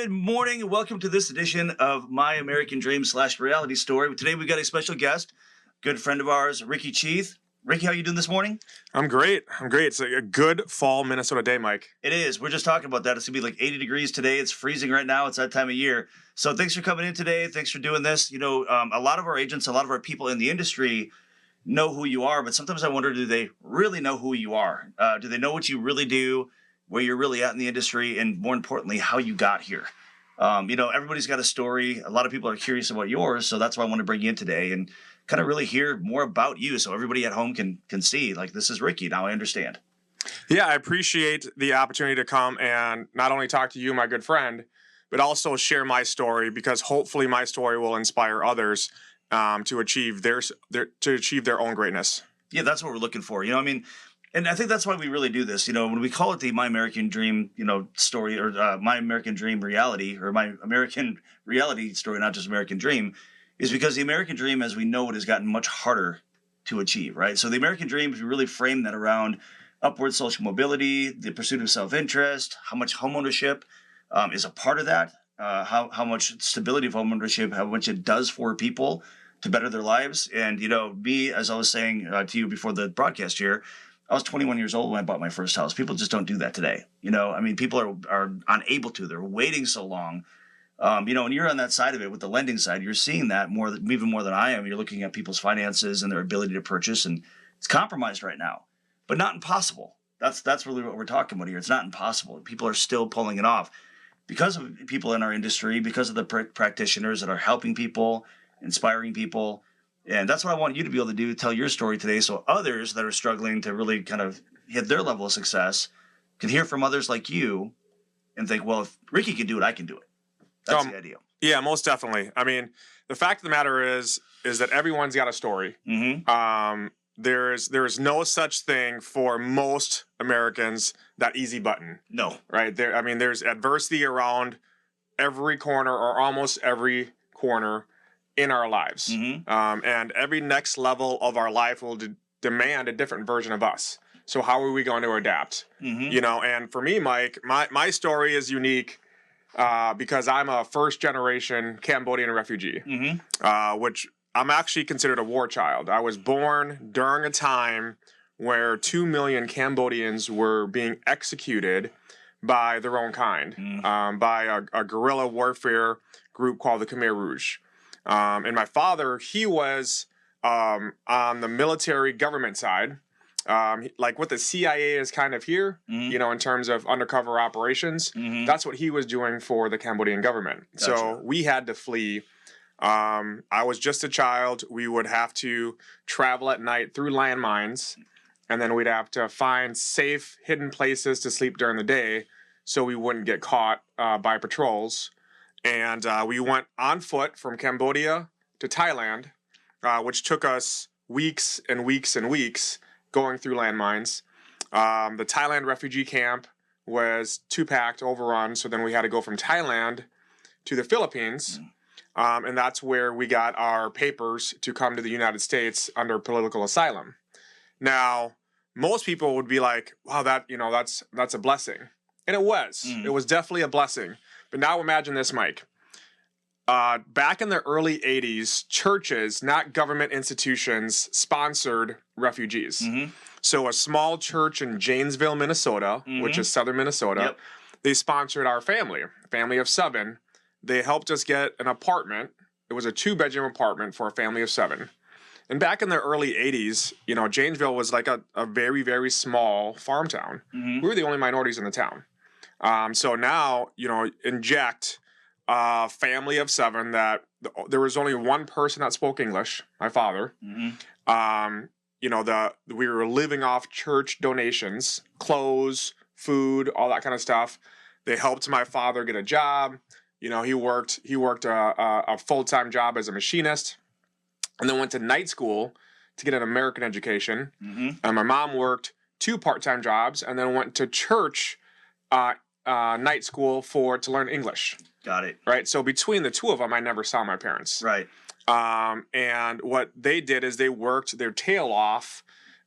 Good morning and welcome to this edition of My American Dream / Reality Story. Today we've got a special guest, good friend of ours, Ricky Cheath. Ricky, how you doing this morning? I'm great. It's a good fall Minnesota day, Mike. It is. We're just talking about that. It's going to be like 80 degrees today. It's freezing right now. It's that time of year. So thanks for coming in today. Thanks for doing this. You know, a lot of our agents, a lot of our people in the industry know who you are, but sometimes I wonder, do they really know who you are? Do they know what you really do, where you're really at in the industry, and more importantly, how you got here? You know, everybody's got a story. A lot of people are curious about yours, so that's why I want to bring you in today and kind of really hear more about you so everybody at home can see, like, this is Ricky. Now I understand. Yeah, I appreciate the opportunity to come and not only talk to you, my good friend, but also share my story, because hopefully my story will inspire others to achieve their own greatness. Yeah, that's what we're looking for. You know, I mean, and I think that's why we really do this. You know, when we call it the My American Dream, you know, story, or My American Dream reality, or My American reality story, not just American Dream, is because the American Dream, as we know it, has gotten much harder to achieve, right? So the American Dream, we really frame that around upward social mobility, the pursuit of self-interest, how much homeownership is a part of that, how much stability of homeownership, how much it does for people to better their lives. And, you know, me, as I was saying to you before the broadcast here, I was 21 years old when I bought my first house. People just don't do that today. You know, I mean, people are unable to. They're waiting so long. You know, when you're on that side of it with the lending side, you're seeing that even more than I am. You're looking at people's finances and their ability to purchase, and it's compromised right now, but not impossible. That's really what we're talking about here. It's not impossible. People are still pulling it off because of people in our industry, because of the practitioners that are helping people, inspiring people. And that's what I want you to be able to do, tell your story today, so others that are struggling to really kind of hit their level of success can hear from others like you and think, well, if Ricky can do it, I can do it. That's the idea. Yeah, most definitely. I mean, the fact of the matter is that everyone's got a story. Mm-hmm. There is no such thing for most Americans, that easy button. No. Right? There's adversity around every corner, or almost every corner in our lives. Mm-hmm. And every next level of our life will demand a different version of us. So how are we going to adapt? Mm-hmm. You know, and for me, Mike, my story is unique because I'm a first-generation Cambodian refugee, Mm-hmm. which I'm actually considered a war child. I was born during a time where 2 million Cambodians were being executed by their own kind, by a guerrilla warfare group called the Khmer Rouge. And my father, he was on the military government side, like what the CIA is kind of here, Mm-hmm. you know, in terms of undercover operations. Mm-hmm. That's what he was doing for the Cambodian government. Gotcha. So we had to flee. I was just a child. We would have to travel at night through landmines, and then we'd have to find safe, hidden places to sleep during the day so we wouldn't get caught by patrols. And we went on foot from Cambodia to Thailand, which took us weeks and weeks and weeks going through landmines. The Thailand refugee camp was too packed, overrun, so then we had to go from Thailand to the Philippines. And that's where we got our papers to come to the United States under political asylum. Now, most people would be like, wow, that's a blessing. And it was. It was definitely a blessing. But now imagine this, Mike. Back in the early 80s, churches, not government institutions, sponsored refugees. Mm-hmm. So a small church in Janesville, Minnesota, which is southern Minnesota, they sponsored our family of 7. They helped us get an apartment. It was a 2-bedroom apartment for a family of 7. And back in the early 80s, you know, Janesville was like a very, very small farm town. Mm-hmm. We were the only minorities in the town. So now, you know, inject a family of 7 that there was only one person that spoke English, my father. Mm-hmm. You know, we were living off church donations, clothes, food, all that kind of stuff. They helped my father get a job. You know, he worked a full-time job as a machinist, and then went to night school to get an American education. Mm-hmm. And my mom worked 2 part-time jobs, and then went to church night school to learn English. Got it. Right. So between the 2 of them, I never saw my parents. Right. And what they did is they worked their tail off.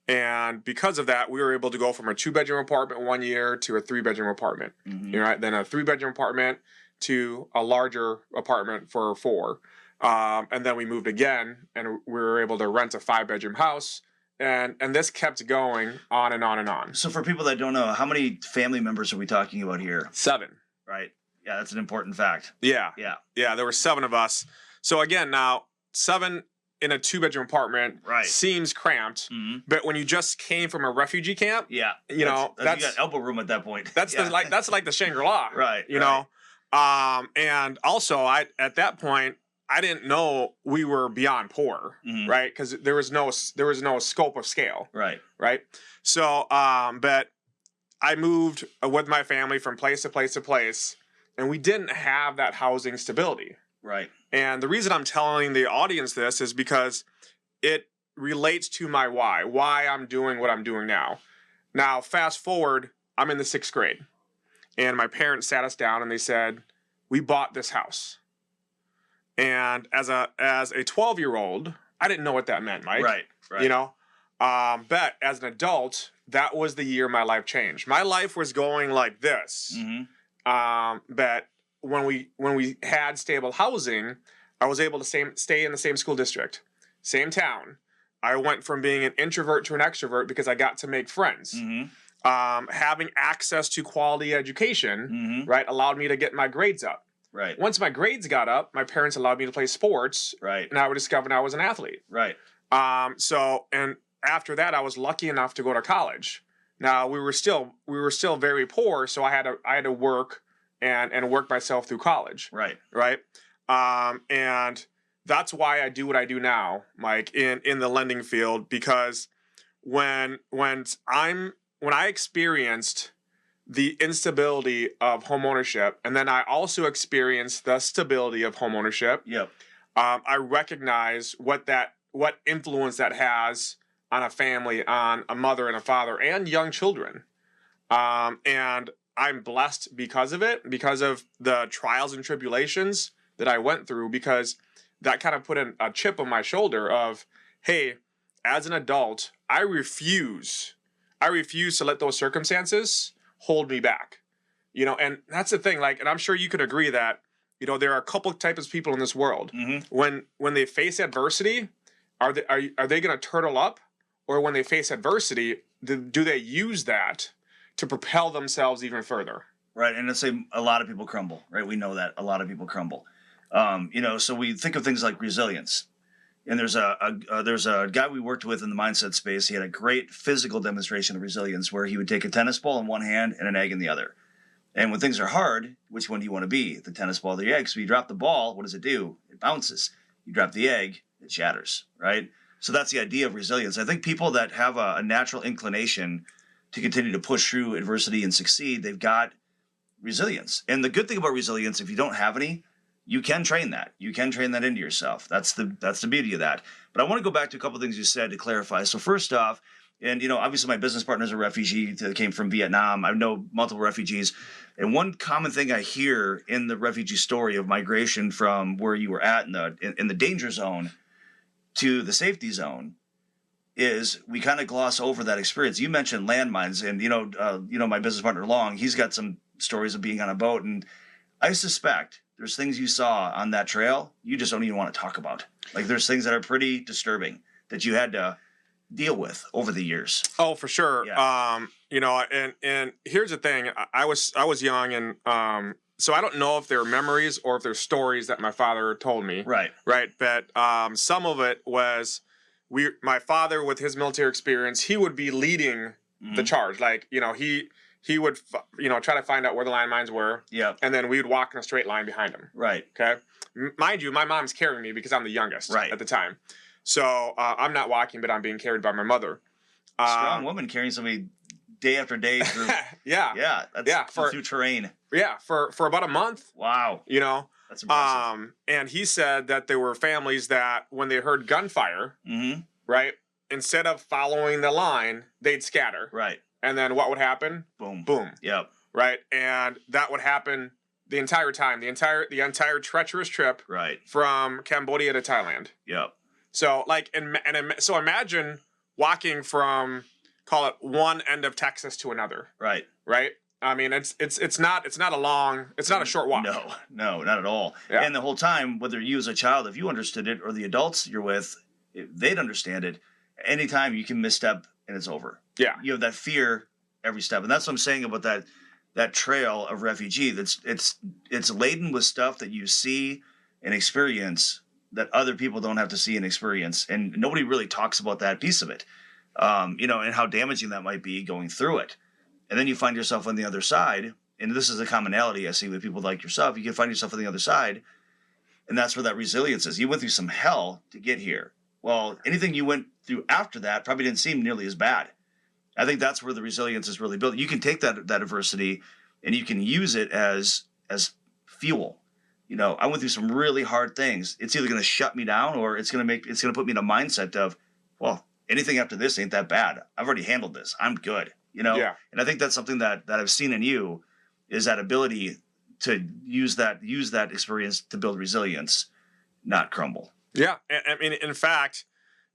And because of that, we were able to go from a 2-bedroom apartment one year to a 3-bedroom apartment. Mm-hmm. Right. Then a 3-bedroom apartment to a larger apartment for 4. And then we moved again, and we were able to rent a 5-bedroom house. And this kept going on and on and on. So for people that don't know, how many family members are we talking about here? 7. Right. Yeah, that's an important fact. Yeah. Yeah. Yeah, there were 7 of us. So again, now 7 in a 2-bedroom apartment seems cramped, but when you just came from a refugee camp, you know, you got elbow room at that point. That's that's like the Shangri-La, right? You know, and also at that point I didn't know we were beyond poor, right? Because there was no scope of scale, right? So, but I moved with my family from place to place to place, and we didn't have that housing stability. Right. And the reason I'm telling the audience this is because it relates to my why I'm doing what I'm doing now. Now, fast forward, I'm in the 6th grade, and my parents sat us down and they said, we bought this house. And as a 12-year-old, I didn't know what that meant, Mike. Right. You know, but as an adult, that was the year my life changed. My life was going like this. But when we had stable housing, I was able to stay in the same school district, same town. I went from being an introvert to an extrovert because I got to make friends. Having access to quality education, right, allowed me to get my grades up. Right. Once my grades got up, my parents allowed me to play sports. Right. And I discovered I was an athlete. Right. So, and after that, I was lucky enough to go to college. Now we were still very poor, so I had to work and work myself through college. Right. Right. And that's why I do what I do now, Mike, in the lending field, because when I experienced the instability of homeownership, and then I also experienced the stability of homeownership. Yep. I recognize what influence that has on a family, on a mother and a father, and young children. And I'm blessed because of it, because of the trials and tribulations that I went through, because that kind of put a chip on my shoulder of, hey, as an adult, I refuse to let those circumstances hold me back. You know, and that's the thing, like, and I'm sure you could agree that, you know, there are a couple types of people in this world. When they face adversity, are they going to turtle up? Or when they face adversity, do they use that to propel themselves even further? Right, and let's say a lot of people crumble, right? We know that a lot of people crumble. You know, so we think of things like resilience. And there's a guy we worked with in the mindset space. He had a great physical demonstration of resilience where he would take a tennis ball in one hand and an egg in the other. And when things are hard, which one do you want to be? The tennis ball or the egg? So you drop the ball, what does it do? It bounces. You drop the egg, it shatters, right? So that's the idea of resilience. I think people that have a natural inclination to continue to push through adversity and succeed, they've got resilience. And the good thing about resilience, if you don't have any, you can train that. You can train that into yourself. That's the beauty of that. But I want to go back to a couple of things you said to clarify. So first off, and you know, obviously my business partner is a refugee that came from Vietnam. I know multiple refugees. And one common thing I hear in the refugee story of migration from where you were at in the danger zone to the safety zone is we kind of gloss over that experience. You mentioned landmines, and you know my business partner Long, he's got some stories of being on a boat, and I suspect there's things you saw on that trail you just don't even want to talk about. Like there's things that are pretty disturbing that you had to deal with over the years. Oh, for sure. Yeah. You know, and here's the thing. I was young, and so I don't know if they're memories or if they're stories that my father told me. Right. Right. But some of it was my father, with his military experience, he would be leading the charge. Like, you know, he would, try to find out where the landmines were. Yeah. And then we would walk in a straight line behind him. Right. Okay. Mind you, my mom's carrying me because I'm the youngest at the time. So I'm not walking, but I'm being carried by my mother. Strong woman carrying somebody day after day through. Yeah. Through terrain. Yeah. For about a month. Wow. You know. That's impressive. And he said that there were families that when they heard gunfire, right, instead of following the line, they'd scatter. Right. And then what would happen? Boom. Boom. Yep. Right. And that would happen the entire time, the entire treacherous trip. Right. From Cambodia to Thailand. Yep. So so imagine walking from, call it, one end of Texas to another. Right. Right. I mean, it's not a short walk. No, not at all. Yeah. And the whole time, whether you as a child, if you understood it, or the adults you're with, they'd understand it. Anytime you can misstep and it's over. Yeah. You have that fear every step, and that's what I'm saying about that trail of refugee. It's laden with stuff that you see and experience that other people don't have to see and experience, and nobody really talks about that piece of it. And how damaging that might be going through it. And then you find yourself on the other side, and this is a commonality I see with people like yourself. You can find yourself on the other side, and that's where that resilience is. You went through some hell to get here. Well, anything you went through after that probably didn't seem nearly as bad. I think that's where the resilience is really built. You can take that adversity and you can use it as fuel. I went through some really hard things. It's either going to shut me down, or it's going to put me in a mindset of, well, anything after this ain't that bad. I've already handled this. I'm good. Yeah. And I think that's something that I've seen in you, is that ability to use that experience to build resilience, not crumble. Yeah. I mean, in fact,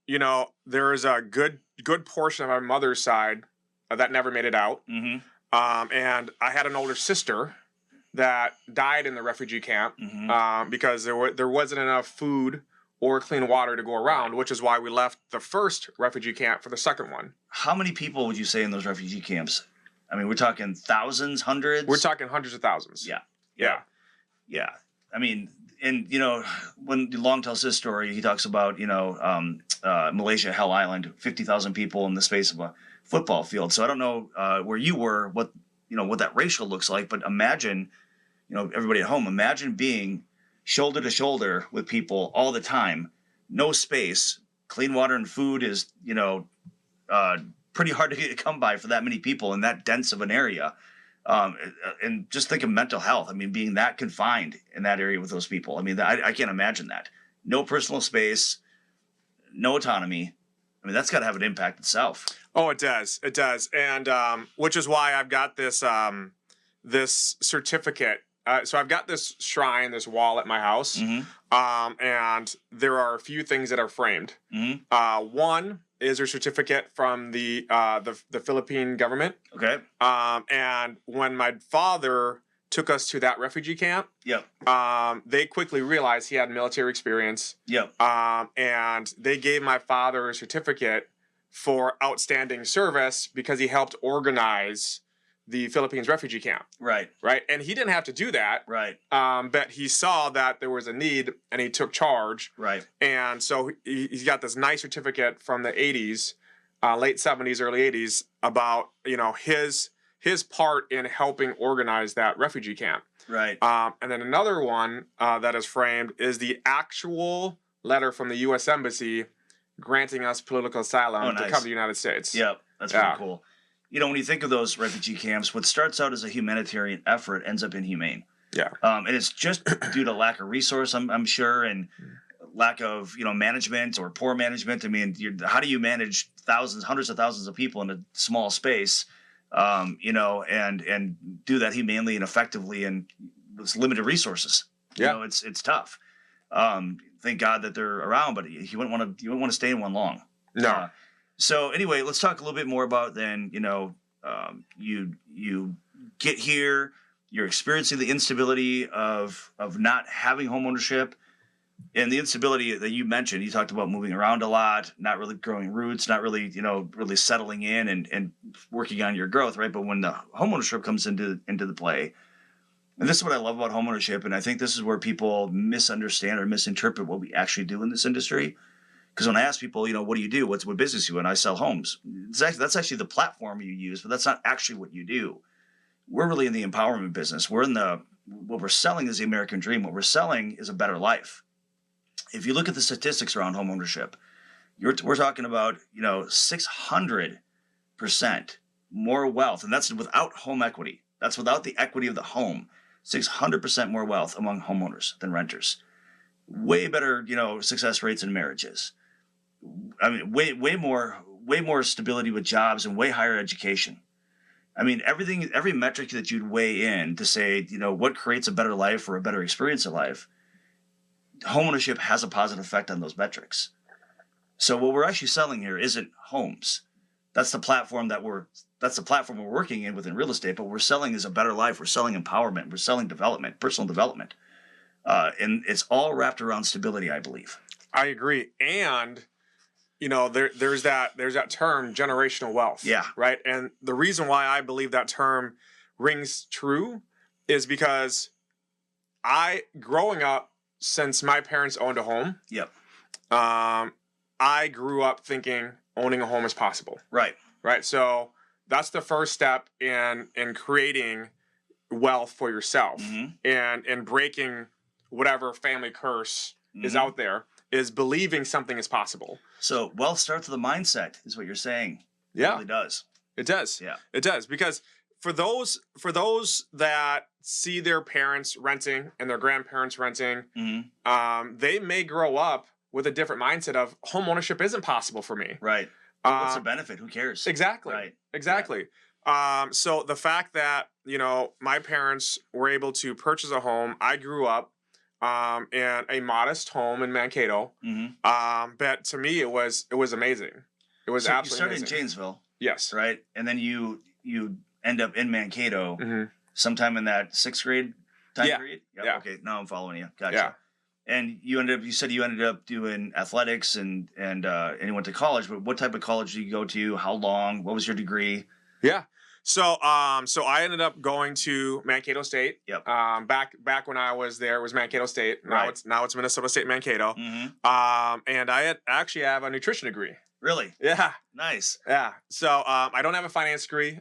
there is a good portion of my mother's side that never made it out. Mm-hmm. And I had an older sister that died in the refugee camp because there wasn't enough food or clean water to go around, which is why we left the first refugee camp for the second one. How many people would you say in those refugee camps? I mean, we're talking thousands, hundreds? We're talking hundreds of thousands. Yeah. I mean, and, when Long tells his story, he talks about, Malaysia, Hell Island, 50,000 people in the space of a football field. So I don't know where you were, what that ratio looks like, but imagine, everybody at home, imagine being shoulder to shoulder with people all the time, no space, clean water and food is, pretty hard to come by for that many people in that dense of an area. And just think of mental health. I mean, being that confined in that area with those people. I mean, I can't imagine that. No personal space, no autonomy. I mean, that's got to have an impact itself. Oh, it does. It does. And which is why I've got this this certificate. So I've got this shrine, this wall at my house, and there are a few things that are framed. One is a certificate from the Philippine government. Okay. And when my father took us to that refugee camp, they quickly realized he had military experience. And they gave my father a certificate for outstanding service because he helped organize the Philippines refugee camp. Right. And he didn't have to do that. Right. But he saw that there was a need and he took charge. Right. And so he's got this nice certificate from the 80s, late 70s, early 80s about, his part in helping organize that refugee camp. Right. And then another one that is framed is the actual letter from the U.S. Embassy granting us political asylum to come to the United States. Yep. That's pretty cool. When you think of those refugee camps, what starts out as a humanitarian effort ends up inhumane. Yeah. And it's just due to lack of resource, I'm sure, and lack of, management or poor management. I mean, how do you manage hundreds of thousands of people in a small space, and do that humanely and effectively and with limited resources? It's tough. Thank God that they're around, but you wouldn't want to stay in one long. No. So anyway, let's talk a little bit more about then, you get here, you're experiencing the instability of not having home ownership, and the instability that you mentioned. You talked about moving around a lot, not really growing roots, not really, really settling in and working on your growth, right? But when the home ownership comes into the play, and this is what I love about home ownership, and I think this is where people misunderstand or misinterpret what we actually do in this industry. Because when I ask people, what do you do? What business you in? I sell homes. That's actually the platform you use, but that's not actually what you do. We're really in the empowerment business. What we're selling is the American dream. What we're selling is a better life. If you look at the statistics around home ownership, we're talking about 600% more wealth, and that's without home equity. That's without the equity of the home. 600% more wealth among homeowners than renters. Way better, success rates in marriages. I mean, way more stability with jobs and way higher education. I mean, every metric that you'd weigh in to say, what creates a better life or a better experience of life, homeownership has a positive effect on those metrics. So what we're actually selling here isn't homes. That's the platform we're working in within real estate. But what we're selling is a better life. We're selling empowerment. We're selling development, personal development, and it's all wrapped around stability, I believe. I agree. And there's that term generational wealth. Yeah. Right. And the reason why I believe that term rings true is because growing up, since my parents owned a home. Yep. I grew up thinking owning a home is possible. Right. Right. So that's the first step in creating wealth for yourself, and breaking whatever family curse is out there, is believing something is possible. So wealth starts with a mindset, is what you're saying. Yeah. It really does. It does. Yeah. It does. Because for those that see their parents renting and their grandparents renting, they may grow up with a different mindset of home ownership isn't possible for me. Right. What's the benefit? Who cares? Exactly. Right. Exactly. Yeah. So the fact that, my parents were able to purchase a home, I grew up in a modest home in Mankato. But to me, it was amazing. It was absolutely amazing. You started in Janesville. Yes. Right. And then you end up in Mankato sometime in that 6th grade time period. Yep. Yeah. Okay. Now I'm following you. Gotcha. Yeah. And you said you ended up doing athletics and you went to college, but what type of college did you go to? How long? What was your degree? Yeah. So I ended up going to Mankato State. Yep. Back when I was there, it was Mankato State. Now it's Minnesota State Mankato. And I actually have a nutrition degree. Really? Yeah. Nice. Yeah. So I don't have a finance degree,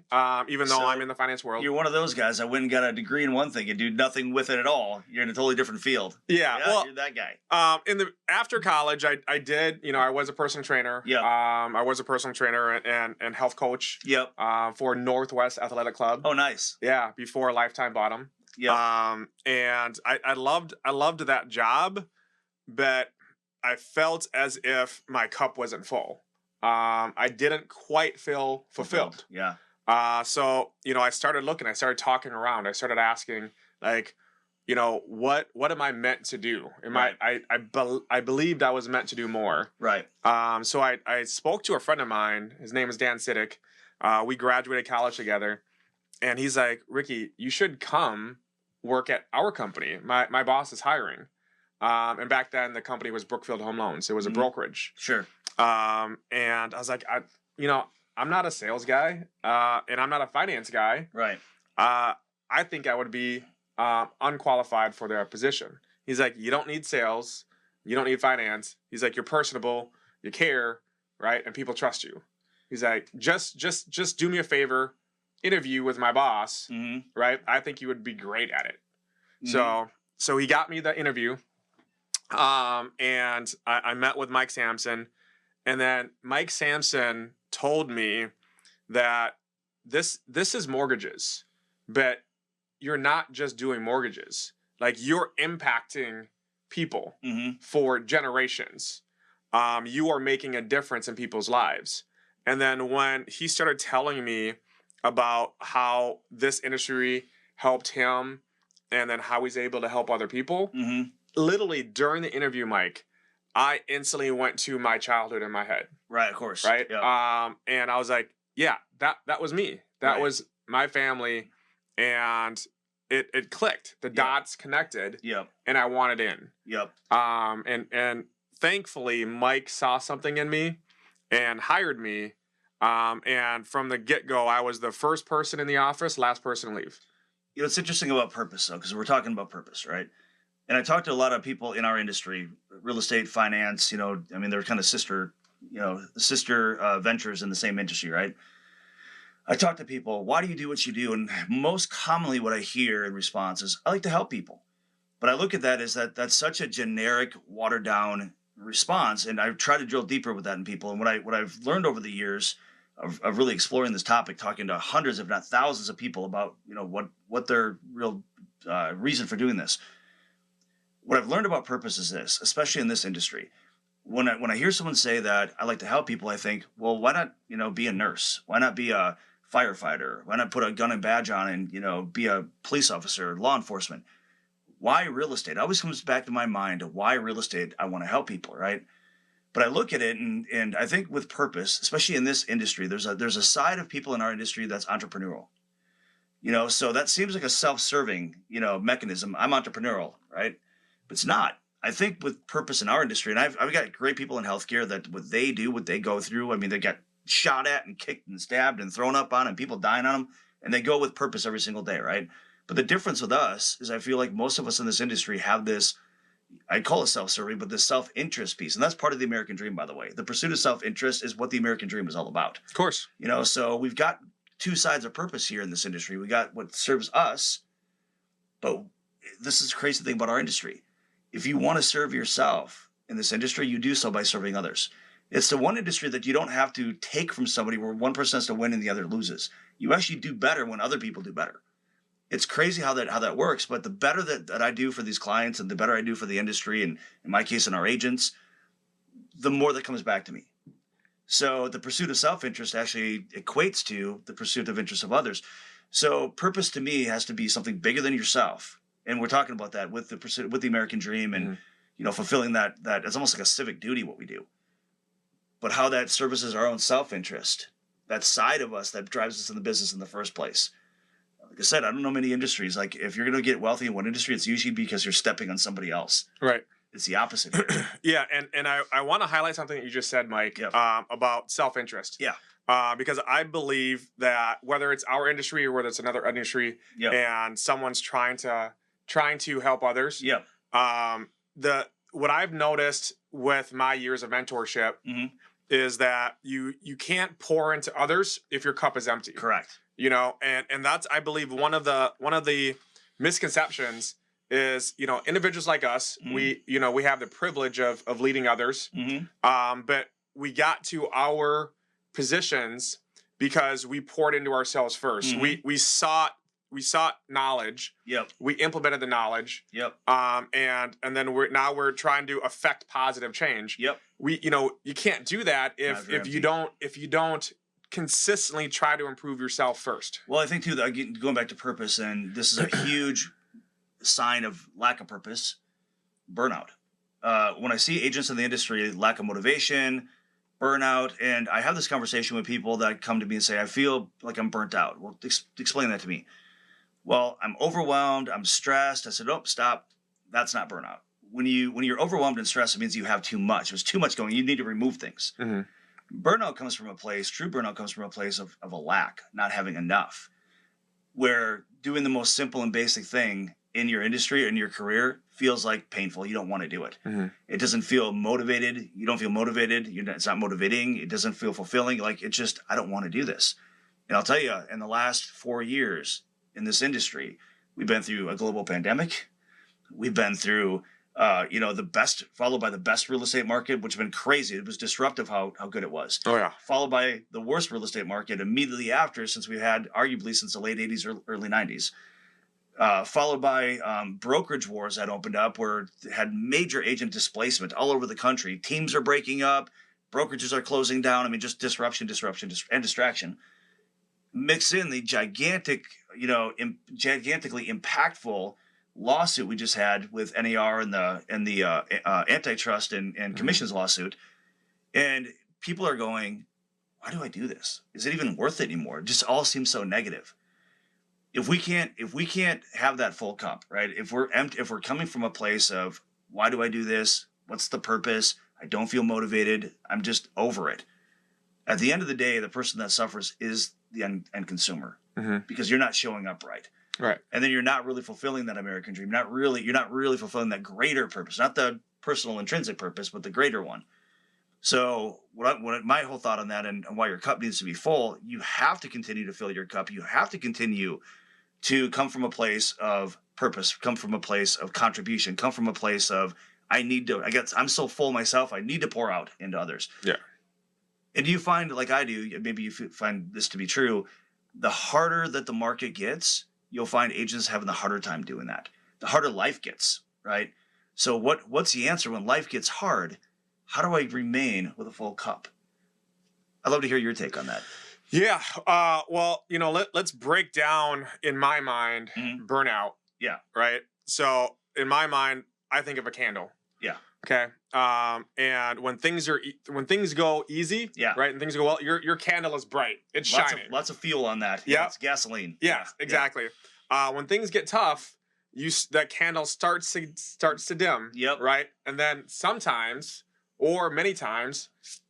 even though I'm in the finance world. You're one of those guys that went and got a degree in one thing and do nothing with it at all. You're in a totally different field. Yeah. Well, you're that guy. After college, I did. I was a personal trainer. Yeah. I was a personal trainer and health coach. Yep. For Northwest Athletic Club. Oh, nice. Yeah. Before Lifetime bought them. Yeah. And I loved that job, but I felt as if my cup wasn't full. I didn't quite feel fulfilled. Yeah. So, I started looking, I started talking around, I started asking, like, what am I meant to do? I believed I was meant to do more. Right. So I spoke to a friend of mine, his name is Dan Siddick. We graduated college together, and he's like, Ricky, you should come work at our company. My boss is hiring. And back then the company was Brookfield Home Loans. It was a brokerage. Sure. And I was like, I'm not a sales guy, and I'm not a finance guy. Right. I think I would be unqualified for their position. He's like, you don't need sales, you don't need finance. He's like, you're personable, you care, right, and people trust you. He's like, just do me a favor, interview with my boss, right? I think you would be great at it. So he got me the interview, and I met with Mike Sampson. And then Mike Sampson told me that this is mortgages, but you're not just doing mortgages. Like, you're impacting people for generations. You are making a difference in people's lives. And then when he started telling me about how this industry helped him and then how he's able to help other people, literally during the interview, Mike, I instantly went to my childhood in my head. Right, of course. Right? Yep. And I was like, yeah, that was me. That was my family. And it clicked. The dots connected. Yep. And I wanted in. Yep. And thankfully, Mike saw something in me and hired me. And from the get-go, I was the first person in the office, last person to leave. It's interesting about purpose, though, because we're talking about purpose, right? And I talked to a lot of people in our industry, real estate, finance, they're kind of sister ventures in the same industry, right? I talk to people, why do you do what you do? And most commonly what I hear in response is, I like to help people. But I look at that as that's such a generic, watered down response. And I try to drill deeper with that in people. And what I've learned over the years of really exploring this topic, talking to hundreds, if not thousands of people about, what their real reason for doing this. What I've learned about purpose is this, especially in this industry. When I hear someone say that I like to help people, I think, well, why not, be a nurse? Why not be a firefighter? Why not put a gun and badge on and, be a police officer, law enforcement? Why real estate? It always comes back to my mind of why real estate. I want to help people, right? But I look at it, and I think with purpose, especially in this industry, there's a side of people in our industry that's entrepreneurial. So that seems like a self-serving, mechanism. I'm entrepreneurial, right? But it's not. I think with purpose in our industry, and I've got great people in healthcare that what they do, what they go through. I mean, they get shot at and kicked and stabbed and thrown up on, and people dying on them, and they go with purpose every single day, right? But the difference with us is I feel like most of us in this industry have this, I call it self-serving, but this self-interest piece. And that's part of the American dream, by the way. The pursuit of self-interest is what the American dream is all about. Of course. So we've got two sides of purpose here in this industry. We got what serves us, but this is the crazy thing about our industry. If you want to serve yourself in this industry, you do so by serving others. It's the one industry that you don't have to take from somebody where one person has to win and the other loses. You actually do better when other people do better. It's crazy how that works, but the better that I do for these clients and the better I do for the industry, and in my case, in our agents, the more that comes back to me. So the pursuit of self-interest actually equates to the pursuit of interest of others. So purpose to me has to be something bigger than yourself. And we're talking about that with the pursuit, with the American dream, and fulfilling that it's almost like a civic duty what we do. But how that services our own self-interest, that side of us that drives us in the business in the first place. Like I said, I don't know many industries. Like if you're going to get wealthy in one industry, it's usually because you're stepping on somebody else. Right. It's the opposite here. Yeah, and I want to highlight something that you just said, Mike, about self-interest. Yeah. Because I believe that whether it's our industry or whether it's another industry, and someone's trying to help others, what I've noticed with my years of mentorship is that you can't pour into others if your cup is empty. Correct. And that's, I believe, one of the misconceptions is, individuals like us, we have the privilege of leading others. But we got to our positions because we poured into ourselves first. We sought knowledge. Yep. We implemented the knowledge. Yep. And then we're trying to affect positive change. Yep. You can't do that if you don't consistently try to improve yourself first. Well, I think too that going back to purpose, and this is a huge sign of lack of purpose, burnout. When I see agents in the industry, lack of motivation, burnout, and I have this conversation with people that come to me and say, I feel like I'm burnt out. Well, explain that to me. Well, I'm overwhelmed, I'm stressed. I said, oh, stop. That's not burnout. When you're overwhelmed and stressed, it means you have too much. There's too much going. You need to remove things. Burnout comes from a place, true burnout comes from a place of a lack, not having enough, where doing the most simple and basic thing in your industry or in your career feels like painful. You don't want to do it. It doesn't feel motivated. You don't feel motivated. It's not motivating. It doesn't feel fulfilling. Like it's just, I don't want to do this. And I'll tell you, in the last 4 years in this industry, we've been through a global pandemic. We've been through, the best, followed by the best real estate market, which has been crazy. It was disruptive how good it was. Oh, yeah. Followed by the worst real estate market immediately after, since we had arguably since the late 80s or early 90s. Followed by brokerage wars that opened up where it had major agent displacement all over the country. Teams are breaking up. Brokerages are closing down. I mean, just disruption, and distraction. Mix in the gigantically impactful lawsuit we just had with NAR and the antitrust and commissions lawsuit. And people are going, why do I do this? Is it even worth it anymore? It just all seems so negative. If we can't have that full cup, right? If we're coming from a place of why do I do this? What's the purpose? I don't feel motivated. I'm just over it. At the end of the day, the person that suffers is the end consumer because you're not showing up right. Right. And then you're not really fulfilling that American dream. You're not really fulfilling that greater purpose, not the personal intrinsic purpose, but the greater one. So my whole thought on that and why your cup needs to be full, you have to continue to fill your cup. You have to continue to come from a place of purpose, come from a place of contribution, come from a place of I'm so full myself, I need to pour out into others. Yeah. And do you find, like I do, maybe you find this to be true, the harder that the market gets, you'll find agents having the harder time doing that. The harder life gets, right? So what's the answer when life gets hard? How do I remain with a full cup? I'd love to hear your take on that. Yeah. Well, let's break down, in my mind, burnout. Yeah. Right. So in my mind, I think of a candle. Yeah. Okay. And when things go easy, Yeah. right, and things go well, your candle is bright. It's shining. Lots of fuel on that. Yeah. It's gasoline. Yes, Yeah. exactly. When things get tough, that candle starts to dim. Yep. Right, and then sometimes, or many times,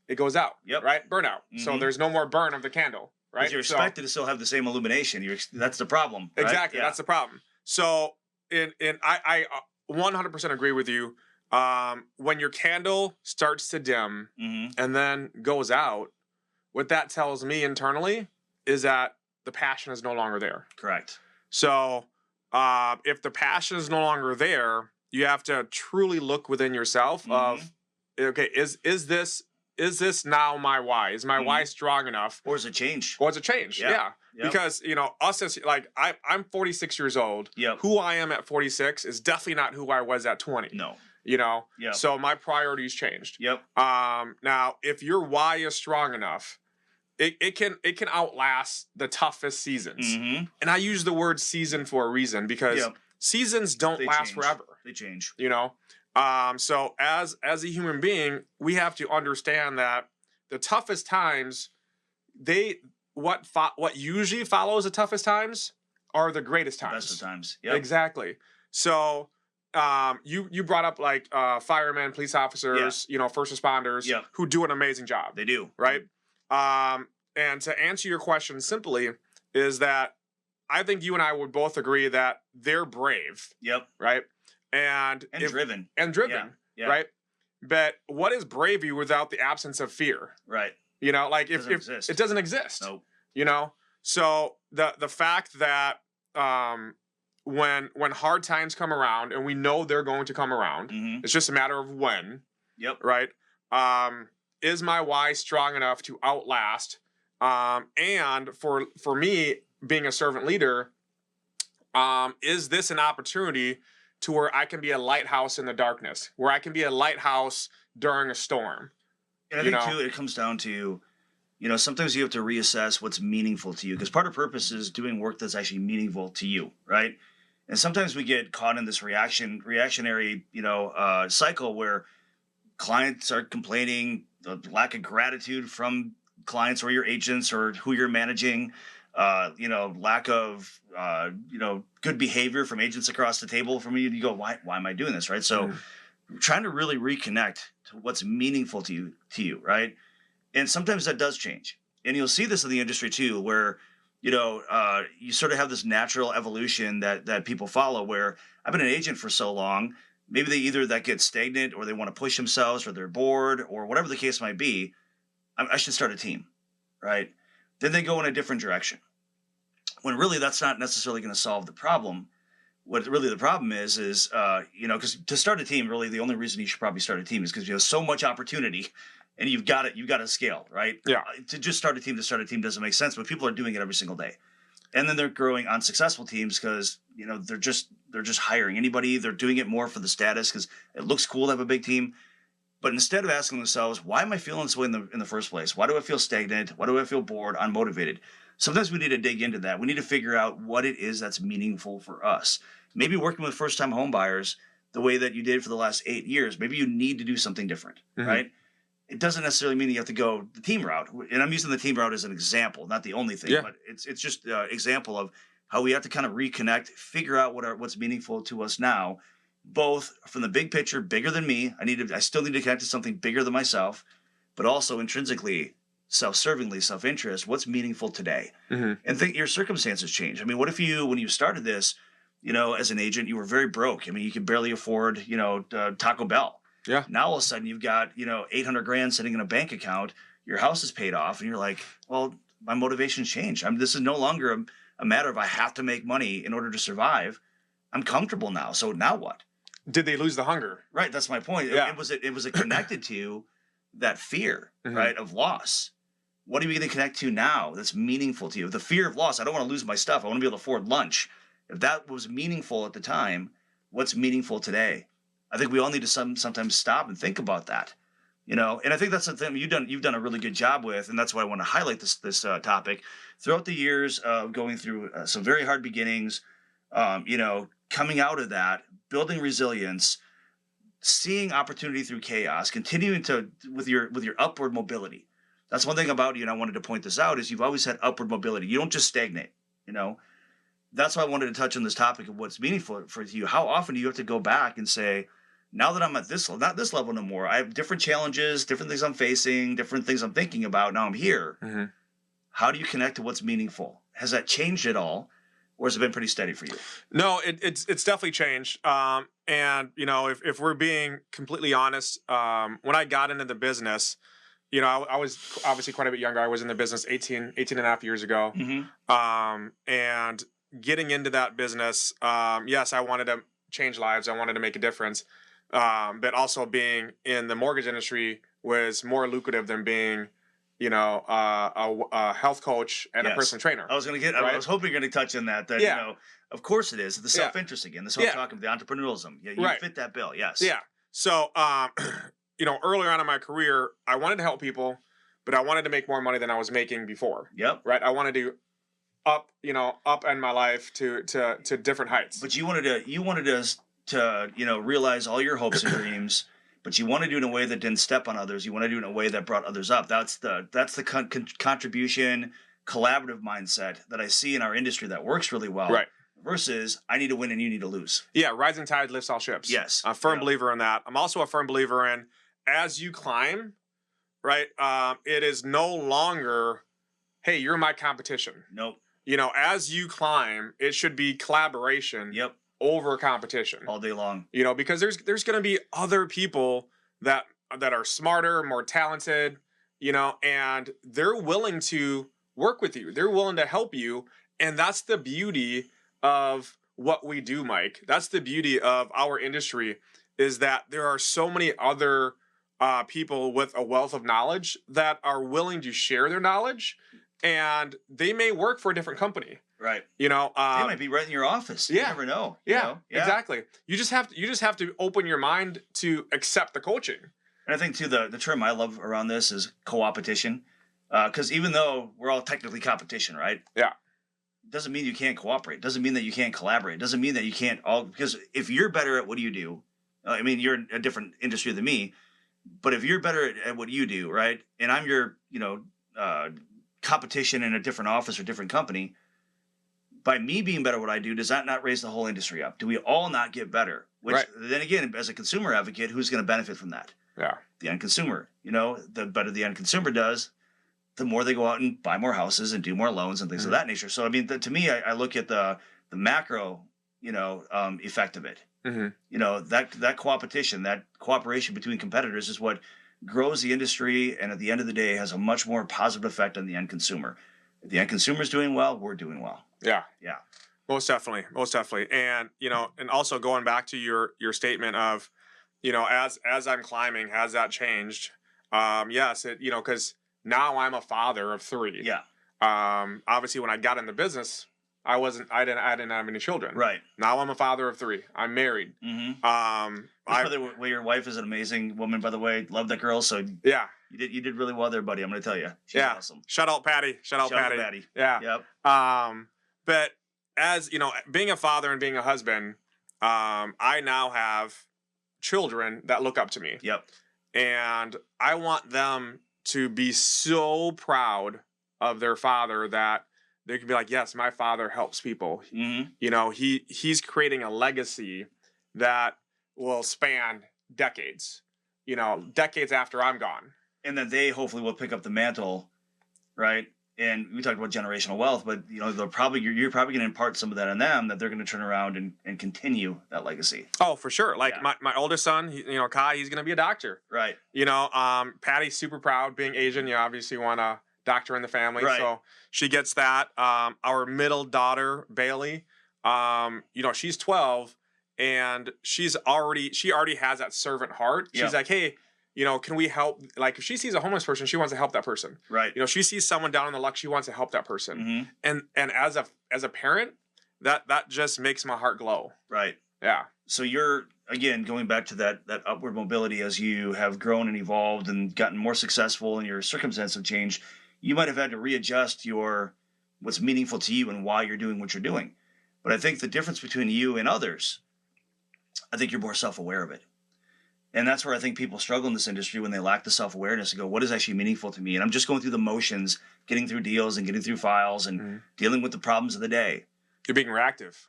it goes out. Yep. Right, burnout. So Mhm. there's no more burn of the candle. Right, Because you're expected to still have the same illumination. That's the problem. Right? Exactly. Yeah. That's the problem. So, I 100% agree with you. When your candle starts to dim Mhm. and then goes out, what that tells me internally is that the passion is no longer there. Correct. So, if the passion is no longer there, you have to truly look within yourself. Mhm. Of, okay, is this now my why? Is my why strong enough? Or is it change? Or is it change? Yeah. Yep. Because, us as, like, I'm 46 years old. Yep. Who I am at 46 is definitely not who I was at 20. No. Yep. So my priorities changed. Yep. Now, if your why is strong enough, it can outlast the toughest seasons. Mm-hmm. And I use the word season for a reason, because seasons don't last forever. They change. So as a human being, we have to understand that the toughest times, what usually follows the toughest times are the greatest times. Best of times. Yep. Exactly. So you brought up, like, firemen, police officers, first responders, who do an amazing job. They do. Right? And to answer your question simply is that I think you and I would both agree that they're brave. Yep. Right? And driven. Yeah. Right? But what is bravery without the absence of fear? Right. Like, if exist. it doesn't exist. Nope. So the fact that when hard times come around, and we know they're going to come around, Mm-hmm. it's just a matter of when. Yep. Right? Is my why strong enough to outlast? And for me, being a servant leader, is this an opportunity to where I can be a lighthouse in the darkness, where I can be a lighthouse during a storm? And I think too, it comes down to, sometimes you have to reassess what's meaningful to you, because part of purpose is doing work that's actually meaningful to you, right? And sometimes we get caught in this reactionary, cycle where clients are complaining, the lack of gratitude from clients or your agents or who you're managing, lack of, good behavior from agents across the table from you. You go, why am I doing this? Right. So trying to really reconnect to what's meaningful to you. Right. And sometimes that does change. And you'll see this in the industry too, where, you sort of have this natural evolution that people follow, where I've been an agent for so long, maybe they either that get stagnant or they want to push themselves or they're bored or whatever the case might be. I should start a team. Right. Then they go in a different direction, when really that's not necessarily going to solve the problem. What really the problem is, because to start a team, really the only reason you should probably start a team is because you have so much opportunity and you've got to scale, right? Yeah. To just start a team doesn't make sense, but people are doing it every single day. And then they're growing on successful teams because, they're just hiring anybody. They're doing it more for the status because it looks cool to have a big team. But instead of asking themselves, why am I feeling this way in the first place? Why do I feel stagnant? Why do I feel bored, unmotivated? Sometimes we need to dig into that. We need to figure out what it is that's meaningful for us. Maybe working with first-time home buyers the way that you did for the last 8 years, maybe you need to do something different, right? It doesn't necessarily mean you have to go the team route. And I'm using the team route as an example, not the only thing, but it's just an example of how we have to kind of reconnect, figure out what's meaningful to us now, both from the big picture, bigger than me. I still need to connect to something bigger than myself, but also intrinsically, self-servingly, self-interest, what's meaningful today. And think your circumstances change. I mean, what if when you started this, as an agent, you were very broke. I mean, you could barely afford, Taco Bell. Yeah. Now all of a sudden you've got, 800 grand sitting in a bank account, your house is paid off, and you're like, well, my motivation's changed. This is no longer a matter of I have to make money in order to survive. I'm comfortable now. So now what? Did they lose the hunger? Right. That's my point. Yeah. It was connected to that fear, right, of loss. What are we going to connect to now that's meaningful to you? The fear of loss. I don't want to lose my stuff. I want to be able to afford lunch. If that was meaningful at the time, what's meaningful today? I think we all need to sometimes stop and think about that, And I think that's the thing you've done a really good job with, and that's why I want to highlight this topic. Throughout the years of going through some very hard beginnings, coming out of that, building resilience, seeing opportunity through chaos, continuing to with your upward mobility. That's one thing about you, and I wanted to point this out, is you've always had upward mobility. You don't just stagnate, you know. That's why I wanted to touch on this topic of what's meaningful for you. How often do you have to go back and say, now that I'm at this, not this level no more, I have different challenges, different things I'm facing, different things I'm thinking about. Now I'm here. Mm-hmm. How do you connect to what's meaningful? Has that changed at all, or has it been pretty steady for you? No, it's definitely changed. And you know, if we're being completely honest, when I got into the business, you know, I was obviously quite a bit younger. I was in the business 18 and a half years ago. Mm-hmm. And getting into that business, yes, I wanted to change lives. I wanted to make a difference. But also being in the mortgage industry was more lucrative than being, you know, a health coach and a personal trainer. I was was hoping you're going to touch on that. That, you know, of course it is. The self-interest again, the self-talk, the entrepreneurialism. Yeah, you fit that bill. Yes. Yeah. So, you know, earlier on in my career, I wanted to help people, but I wanted to make more money than I was making before. Yep. Right. I wanted to upend my life to different heights. But you wanted to you know, realize all your hopes and dreams. But you want to do it in a way that didn't step on others. You want to do it in a way that brought others up. That's the contribution, collaborative mindset that I see in our industry that works really well. Right. Versus, I need to win and you need to lose. Yeah, rising tide lifts all ships. Yes. I'm a firm believer in that. I'm also a firm believer in, as you climb, right, it is no longer, hey, you're my competition. Nope. You know, as you climb, it should be collaboration. Yep. Over competition all day long. You know, because there's going to be other people that are smarter, more talented, you know, and they're willing to work with you. They're willing to help you, and that's the beauty of what we do, Mike. That's the beauty of our industry, is that there are so many other people with a wealth of knowledge that are willing to share their knowledge, and they may work for a different company. Right. You know, they might be right in your office. You never know. Yeah, you know? Exactly. You just have to open your mind to accept the coaching. And I think too, the term I love around this is co-opetition, because even though we're all technically competition, right? Yeah. Doesn't mean you can't cooperate. Doesn't mean that you can't collaborate. Doesn't mean that you can't because if you're better at what you do, I mean, you're in a different industry than me, but if you're better at what you do, right, and I'm your, you know, competition in a different office or different company, by me being better at what I do, does that not raise the whole industry up? Do we all not get better? Which then again, as a consumer advocate, who's going to benefit from that? Yeah. The end consumer. You know, the better the end consumer does, the more they go out and buy more houses and do more loans and things of that nature. So, I mean, to me, I look at the macro, you know, effect of it. Mm-hmm. You know, that co-opetition, that cooperation between competitors is what grows the industry, and at the end of the day has a much more positive effect on the end consumer. If the end consumer is doing well, we're doing well. Yeah. Yeah. Most definitely. And, you know, and also going back to your statement of, you know, as I'm climbing, has that changed? Yes, it, you know, because now I'm a father of 3. Yeah. Obviously when I got in the business, I didn't have any children. Right. Now I'm a father of 3. I'm married. Mm-hmm. Well, your wife is an amazing woman, by the way. Love that girl. So yeah. You did really well there, buddy. I'm going to tell you. She's awesome. Shout out Patty. Shout out Patty. Yeah. Yep. But as you know, being a father and being a husband, I now have children that look up to me. Yep. And I want them to be so proud of their father that they can be like, yes, my father helps people. Mm-hmm. You know, he's creating a legacy that will span decades. You know, decades after I'm gone. And then they hopefully will pick up the mantle, right? And we talked about generational wealth, but you know, you're probably going to impart some of that on them, that they're going to turn around and continue that legacy. Oh, for sure. Like my oldest son, Kai, he's going to be a doctor. Right. You know, Patty's super proud being Asian. You obviously want a doctor in the family. Right. So she gets that. Our middle daughter, Bailey, you know, she's 12 and she already has that servant heart. She's like, hey, you know, can we help? Like if she sees a homeless person, she wants to help that person. Right. You know, she sees someone down on the luck, she wants to help that person. Mm-hmm. And as a parent, that just makes my heart glow. Right. Yeah. So you're, again, going back to that upward mobility as you have grown and evolved and gotten more successful and your circumstances have changed, you might have had to readjust what's meaningful to you and why you're doing what you're doing. But I think the difference between you and others, I think you're more self-aware of it. And that's where I think people struggle in this industry when they lack the self-awareness to go, what is actually meaningful to me? And I'm just going through the motions, getting through deals and getting through files and dealing with the problems of the day. You're being reactive.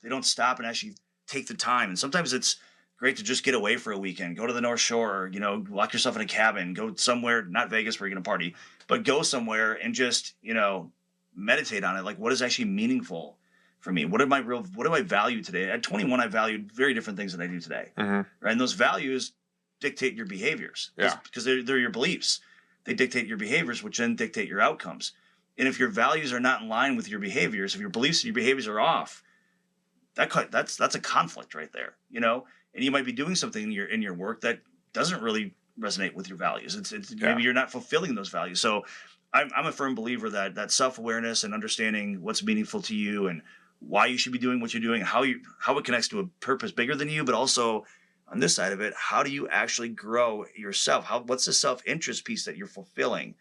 They don't stop and actually take the time. And sometimes it's great to just get away for a weekend, go to the North Shore, lock yourself in a cabin, go somewhere, not Vegas where you're going to party, but go somewhere and just, meditate on it. Like, what is actually meaningful for me? What do I value today? At 21, I valued very different things than I do today. Right. And those values dictate your behaviors. Yeah. Because they're your beliefs. They dictate your behaviors, which then dictate your outcomes. And if your values are not in line with your behaviors, if your beliefs and your behaviors are off, that's a conflict right there, And you might be doing something in your work that doesn't really resonate with your values. Maybe you're not fulfilling those values. So I'm a firm believer that self-awareness and understanding what's meaningful to you and why you should be doing what you're doing, how it connects to a purpose bigger than you, but also on this side of it, how do you actually grow yourself? What's the self-interest piece that you're fulfilling?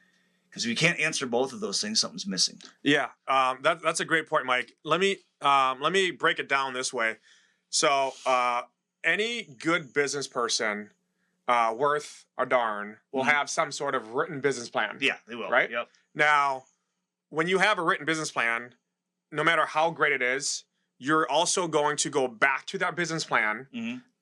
Because if you can't answer both of those things, something's missing. Yeah, that's a great point, Mike. Let me break it down this way. So any good business person worth a darn will have some sort of written business plan. Yeah, they will. Right? Yep. Now, when you have a written business plan, no matter how great it is, you're also going to go back to that business plan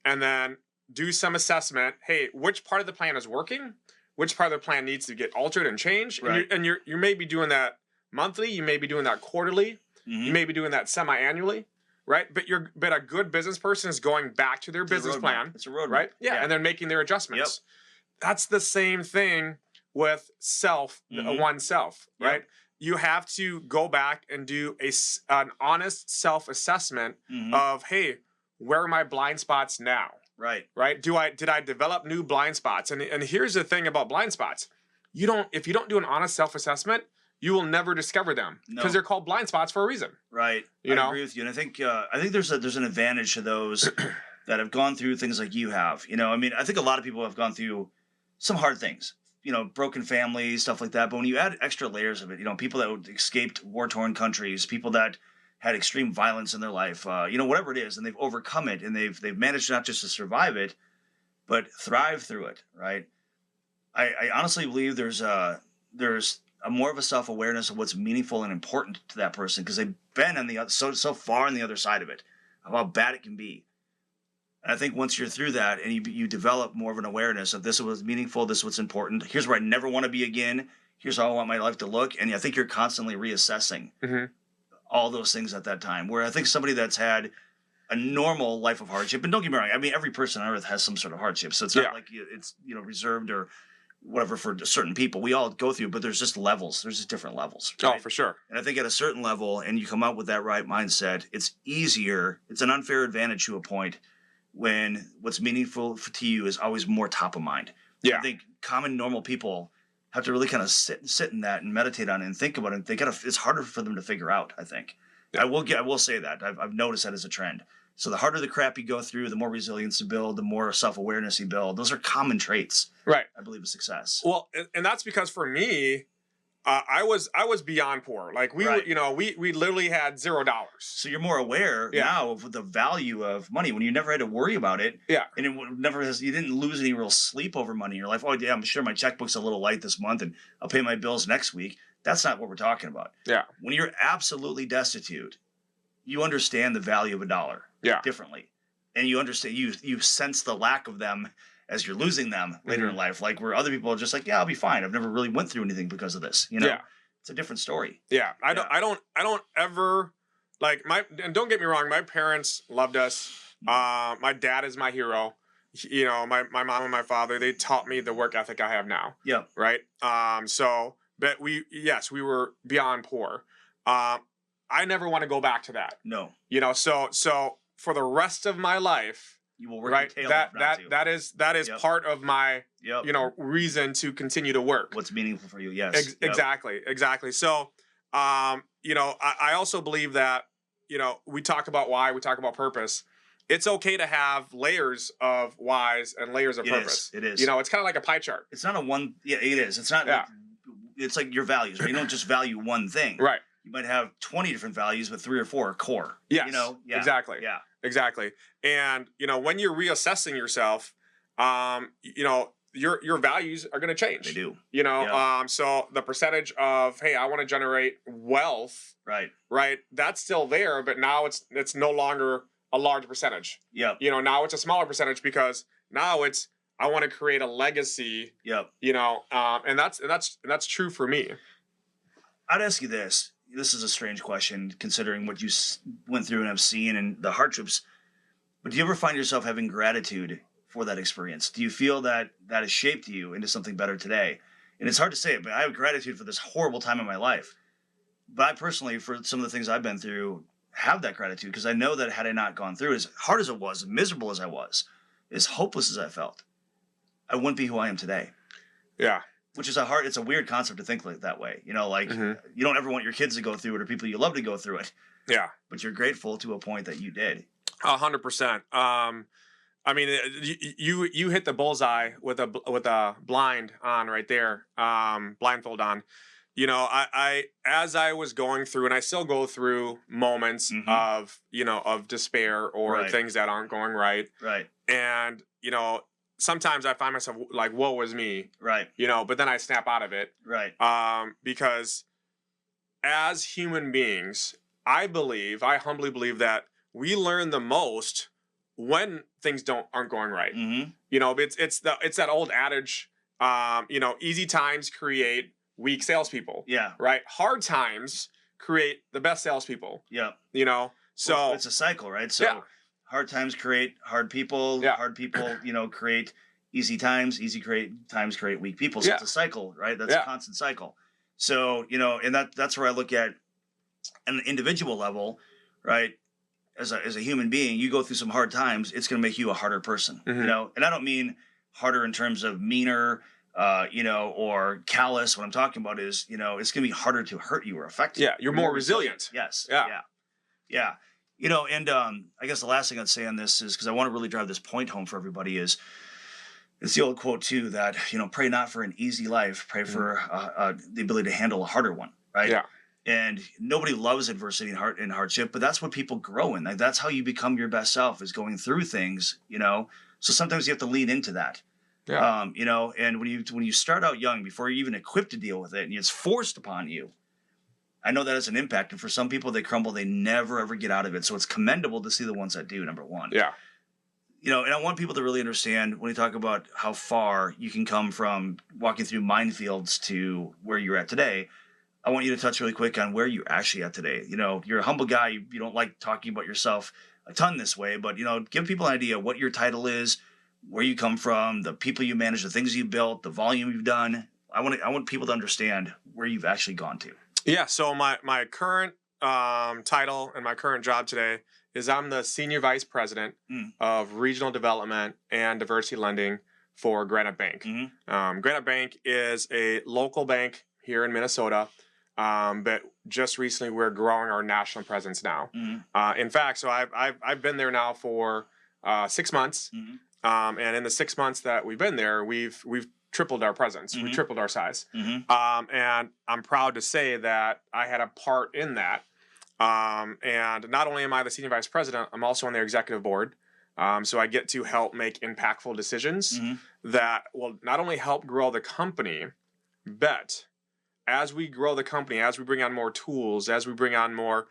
and then do some assessment. Hey, which part of the plan is working? Which part of the plan needs to get altered and changed? Right. And you may be doing that monthly. You may be doing that quarterly. You may be doing that semi-annually. Right, but a good business person is going back to their business plan. It's a roadmap, right? Yeah, and they're making their adjustments. Yep. That's the same thing with oneself, right? Yep. You have to go back and do an honest self-assessment of, hey, where are my blind spots now? Right. Right? Did I develop new blind spots? And here's the thing about blind spots: if you don't do an honest self-assessment, you will never discover them because they're called blind spots for a reason. Right. I agree with you. And I think there's an advantage to those that have gone through things like you have. I think a lot of people have gone through some hard things, broken families, stuff like that. But when you add extra layers of it, people that escaped war-torn countries, people that had extreme violence in their life, whatever it is, and they've overcome it and they've managed not just to survive it, but thrive through it. Right. I honestly believe there's more of a self-awareness of what's meaningful and important to that person because they've been on the other, so far on the other side of it, of how bad it can be. And I think once you're through that and you develop more of an awareness of this is what's meaningful, this is what's important, here's where I never want to be again, here's how I want my life to look, and I think you're constantly reassessing all those things at that time. Where I think somebody that's had a normal life of hardship, and don't get me wrong, every person on earth has some sort of hardship, so it's not like it's reserved or whatever for certain people. We all go through, but there's just levels. There's just different levels. Right? Oh, for sure. And I think at a certain level, and you come out with that right mindset, it's easier. It's an unfair advantage to a point when what's meaningful to you is always more top of mind. Yeah. I think common normal people have to really kind of sit in that and meditate on it and think about it. It's harder for them to figure out, I think. Yeah. I will say that. I've noticed that as a trend. So the harder the crap you go through, the more resilience you build, the more self-awareness you build. Those are common traits, right? I believe, of success. Well, and that's because for me, I was beyond poor. Like we were, we literally had $0. So you're more aware now of the value of money when you never had to worry about it. Yeah, and you didn't lose any real sleep over money in your life. Oh yeah, I'm sure my checkbook's a little light this month, and I'll pay my bills next week. That's not what we're talking about. Yeah, when you're absolutely destitute, you understand the value of a dollar. Differently, and you understand you sense the lack of them as you're losing them later in life, like where other people are just like, yeah, I'll be fine, I've never really went through anything because of this, it's a different story. I don't ever and don't get me wrong, my parents loved us. My dad is my hero. My mom and my father, they taught me the work ethic I have now. Right. But we were beyond poor. I never want to go back to that. No. So for the rest of my life, you will work your tail off not to. that is part of my reason to continue to work. What's meaningful for you? Yes. Exactly. So I also believe that we talk about why, we talk about purpose. It's okay to have layers of whys and layers of purpose. It is. It's kind of like a pie chart. It's not a one. Yeah, it is. It's not. It's like your values. Right? You don't just value one thing. Right. You might have 20 different values, but 3 or 4 are core. Yes. Exactly. Yeah. Exactly. And when you're reassessing yourself, you know, your values are going to change. They do. You know, Yeah. so the percentage of, hey, I want to generate wealth, Right. right? That's still there, but now it's no longer a large percentage. Yep. You know, now it's a smaller percentage because now it's I want to create a legacy. Yep. You know, and that's true for me. I'd ask you this. This is a strange question considering what you went through and have seen and the hardships. But do you ever find yourself having gratitude for that experience? Do you feel that that has shaped you into something better today? And it's hard to say it, but I have gratitude for this horrible time in my life. But I personally, for some of the things I've been through, have that gratitude because I know that had I not gone through, as hard as it was, as miserable as I was, as hopeless as I felt, I wouldn't be who I am today. Yeah. Which is it's a weird concept to think like that way. You know, like Mhm. you don't ever want your kids to go through it or people you love to go through it, Yeah. but you're grateful to a point that you did. 100%. I mean, you hit the bullseye with a blind on right there, blindfold on. You know, I as I was going through, and I still go through moments Mhm. of of despair or Right. things that aren't going right, Right. and sometimes I find myself like, "Woe is me," Right. but then I snap out of it, Right. because as human beings, I humbly believe that we learn the most when things aren't going right. Mm-hmm. It's that old adage, easy times create weak salespeople. Yeah. Right? Hard times create the best salespeople. Yeah. So Well, it's a cycle, right? So yeah. hard times create hard people. Yeah. Hard people, create easy times. Times create weak people. So Yeah. it's a cycle, right? That's Yeah. a constant cycle. So, and that's where I look at an individual level, right? As a human being, you go through some hard times, it's going to make you a harder person, Mhm. And I don't mean harder in terms of meaner, or callous. What I'm talking about is, it's going to be harder to hurt you or affect you. Yeah, you're more resilient. Yes. Yeah. Yeah. And I guess the last thing I'd say on this is because I want to really drive this point home for everybody is it's the old quote too that pray not for an easy life, pray for the ability to handle a harder one, right? Yeah. And nobody loves adversity and hardship, but that's what people grow in. Like, that's how you become your best self is going through things, So sometimes you have to lean into that, Yeah. And when you start out young, before you're even equipped to deal with it, and it's forced upon you, I know that has an impact. And for some people, they crumble; they never ever get out of it. So it's commendable to see the ones that do. Number one, Yeah. And I want people to really understand when you talk about how far you can come from walking through minefields to where you're at today. I want you to touch really quick on where you're actually at today. You're a humble guy. You don't like talking about yourself a ton this way, but, give people an idea what your title is, where you come from, the people you manage, the things you built, the volume you've done. I want people to understand where you've actually gone to. Yeah. So my current title and my current job today is I'm the Senior Vice President of Regional Development and Diversity Lending for Granite Bank. Mm-hmm. Granite Bank is a local bank here in Minnesota, but just recently we're growing our national presence now. Mm-hmm. In fact, so I've been there now for 6 months, Mm-hmm. and in the 6 months that we've been there, we've tripled our presence. Mm-hmm. We tripled our size. Mm-hmm. And I'm proud to say that I had a part in that. And not only am I the senior vice president, I'm also on their executive board. So I get to help make impactful decisions that will not only help grow the company, but as we grow the company, as we bring on more tools, as we bring on more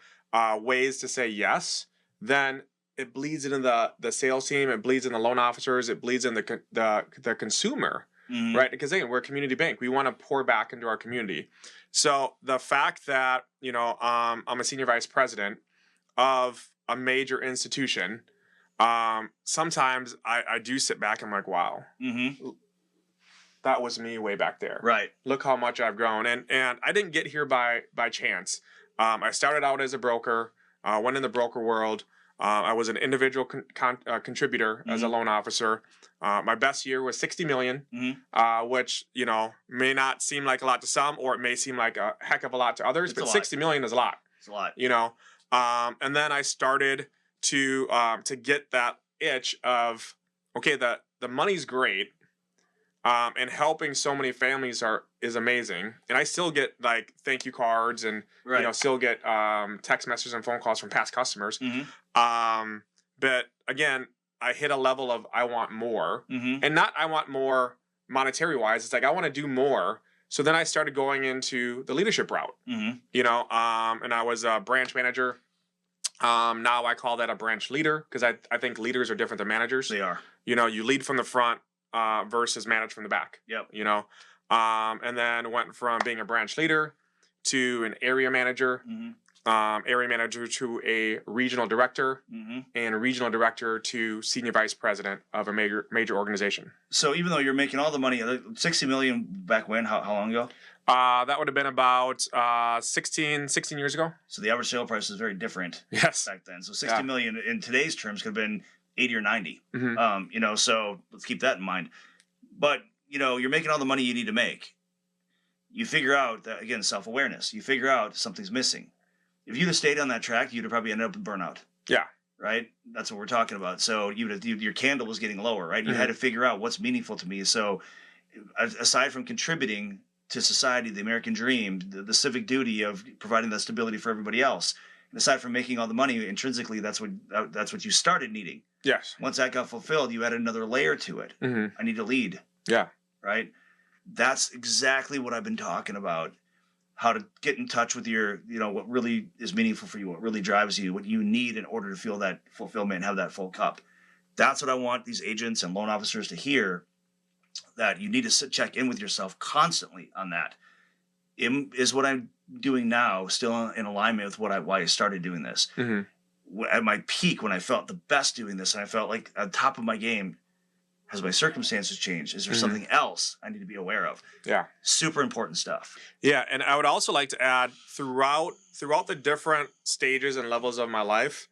ways to say yes, then it bleeds into the sales team, it bleeds in the loan officers, it bleeds in the consumer. Mm-hmm. Right, because again, we're a community bank. We want to pour back into our community. So the fact that I'm a senior vice president of a major institution, sometimes I do sit back and I'm like, wow, that was me way back there. Right. Look how much I've grown, and I didn't get here by chance. I started out as a broker, went in the broker world. I was an individual contributor as a loan officer. My best year was $60 million, which may not seem like a lot to some, or it may seem like a heck of a lot to others. But $60 million is a lot. It's a lot. And then I started to get that itch of, okay, the money's great, and helping so many families is amazing. And I still get like thank you cards and still get text messages and phone calls from past customers. But again, I hit a level of I want more, Mm-hmm. and not I want more monetary wise. It's like I want to do more. So then I started going into the leadership route, Mm-hmm. and I was a branch manager. Now I call that a branch leader because I think leaders are different than managers. They are. You lead from the front versus manage from the back. Yep. And then went from being a branch leader to an area manager, area manager to a regional director, and regional director to senior vice president of a major organization. So even though you're making all the money, 60 million back when? How long ago? That would have been about 16 years ago. So the average sale price is very different. Yes. Back then. So 60 million in today's terms could have been 80 or 90. Mm-hmm. So let's keep that in mind. But you're making all the money you need to make. You figure out that, again, self-awareness. You figure out something's missing. If you'd have stayed on that track, you'd have probably ended up with burnout. Yeah. Right? That's what we're talking about. So your candle was getting lower, right? You had to figure out what's meaningful to me. So aside from contributing to society, the American dream, the civic duty of providing that stability for everybody else, and aside from making all the money, intrinsically, that's what you started needing. Yes. Once that got fulfilled, you added another layer to it. Mm-hmm. I need to lead. Yeah. Right? That's exactly what I've been talking about. How to get in touch with your, what really is meaningful for you, what really drives you, what you need in order to feel that fulfillment and have that full cup. That's what I want these agents and loan officers to hear, that you need to check in with yourself constantly on that. Is what I'm doing now still in alignment with why I started doing this? Mm-hmm. At my peak, when I felt the best doing this and I felt like on top of my game, has my circumstances changed? Is there something else I need to be aware of? Yeah. Super important stuff. Yeah, and I would also like to add throughout the different stages and levels of my life,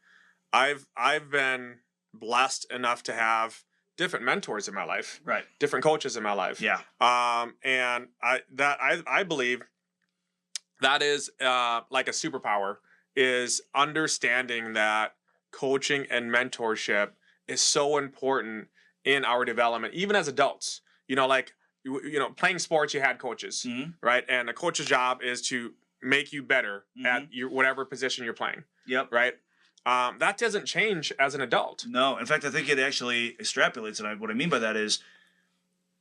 I've been blessed enough to have different mentors in my life, Right. different coaches in my life. Yeah. And I believe that is like a superpower, is understanding that coaching and mentorship is so important in our development, even as adults. Playing sports, you had coaches, right? And a coach's job is to make you better at whatever position you're playing. Yep. Right? That doesn't change as an adult. No. In fact, I think it actually extrapolates. And what I mean by that is,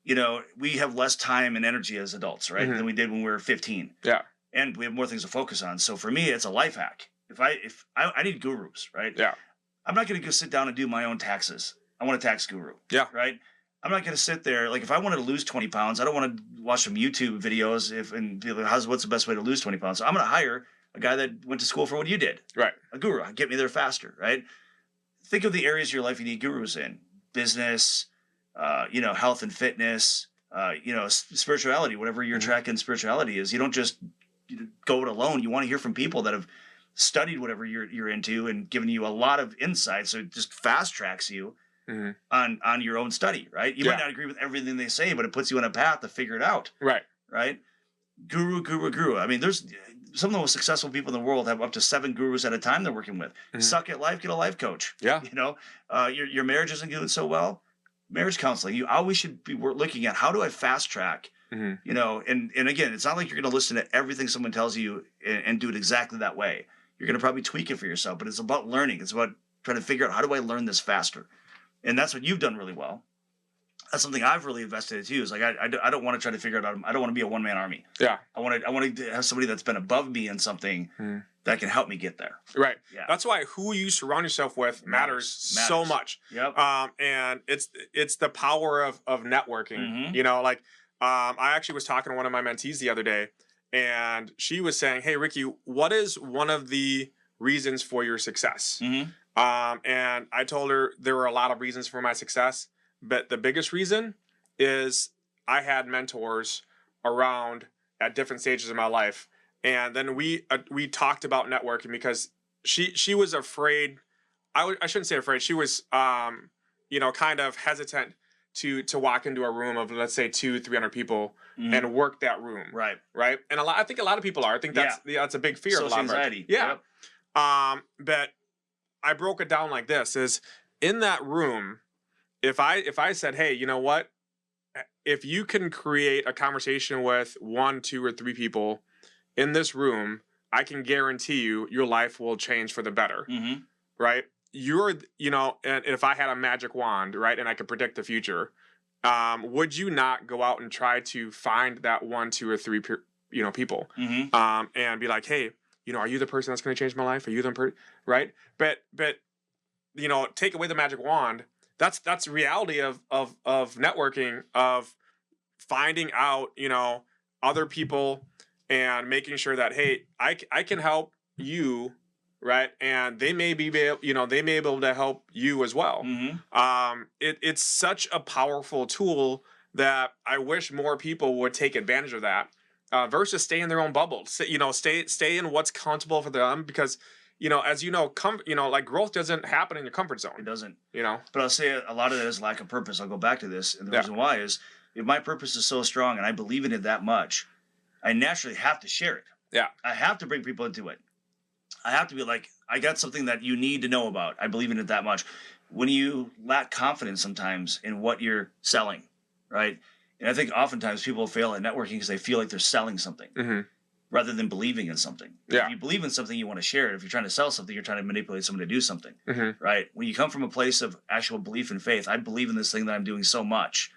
we have less time and energy as adults, right, than we did when we were 15. Yeah. And we have more things to focus on. So for me, it's a life hack. If I need gurus, right? Yeah. I'm not going to go sit down and do my own taxes. I want a tax guru. Yeah. Right? I'm not going to sit there. Like, if I wanted to lose 20 pounds, I don't want to watch some YouTube videos and be like, what's the best way to lose 20 pounds? So I'm going to hire a guy that went to school for what you did. Right. A guru. Get me there faster, right? Think of the areas of your life you need gurus in. Business, health and fitness, spirituality, whatever your track in spirituality is. You don't just go it alone. You want to hear from people that have studied whatever you're into and given you a lot of insight. So it just fast tracks you on your own study, right? You might not agree with everything they say, but it puts you on a path to figure it out. Right. Right? Guru. I mean, there's some of the most successful people in the world have up to 7 gurus at a time they're working with. Suck at life, get a life coach. Yeah. Your marriage isn't doing so well. Marriage counseling. You always should be looking at, how do I fast track? And again, it's not like you're going to listen to everything someone tells you and do it exactly that way. You're going to probably tweak it for yourself, but it's about learning. It's about trying to figure out, how do I learn this faster? And that's what you've done really well. That's something I've really invested in too. Is like, I don't want to try to figure it out. I don't want to be a one-man army. Yeah. I want to have somebody that's been above me in something that can help me get there. Right. Yeah. That's why who you surround yourself with matters so much. Yep. And it's the power of networking. I actually was talking to one of my mentees the other day, and she was saying, "Hey, Ricky, what is one of the reasons for your success?" And I told her there were a lot of reasons for my success, but the biggest reason is I had mentors around at different stages of my life. And then we talked about networking, because she was afraid. I shouldn't say afraid. She was kind of hesitant to walk into a room of, let's say, 200-300 people and work that room. Right. And I think a lot of people are. I think that's a big fear of a lot of anxiety. Yeah. Yep. But I broke it down like this: is in that room, if I said, hey, you know what? If you can create a conversation with 1, 2, or 3 people in this room, I can guarantee you your life will change for the better. Right? and if I had a magic wand, right, and I could predict the future, would you not go out and try to find that 1, 2, or 3, people, and be like, hey, are you the person that's going to change my life? Are you the right? But take away the magic wand. That's reality of networking, of finding out, other people and making sure that, hey, I can help you, right? And they may be able to help you as well. It's such a powerful tool that I wish more people would take advantage of that, versus stay in their own bubble. Stay in what's comfortable for them, because as like growth doesn't happen in your comfort zone. It doesn't. But I'll say a lot of that is lack of purpose. I'll go back to this, and the reason why is, if my purpose is so strong and I believe in it that much, I naturally have to share it. Yeah. I have to bring people into it. I have to be like, I got something that you need to know about. I believe in it that much. When you lack confidence sometimes in what you're selling, right? And I think oftentimes people fail at networking because they feel like they're selling something rather than believing in something. Yeah. If you believe in something, you want to share it. If you're trying to sell something, you're trying to manipulate someone to do something, right? When you come from a place of actual belief and faith, I believe in this thing that I'm doing so much,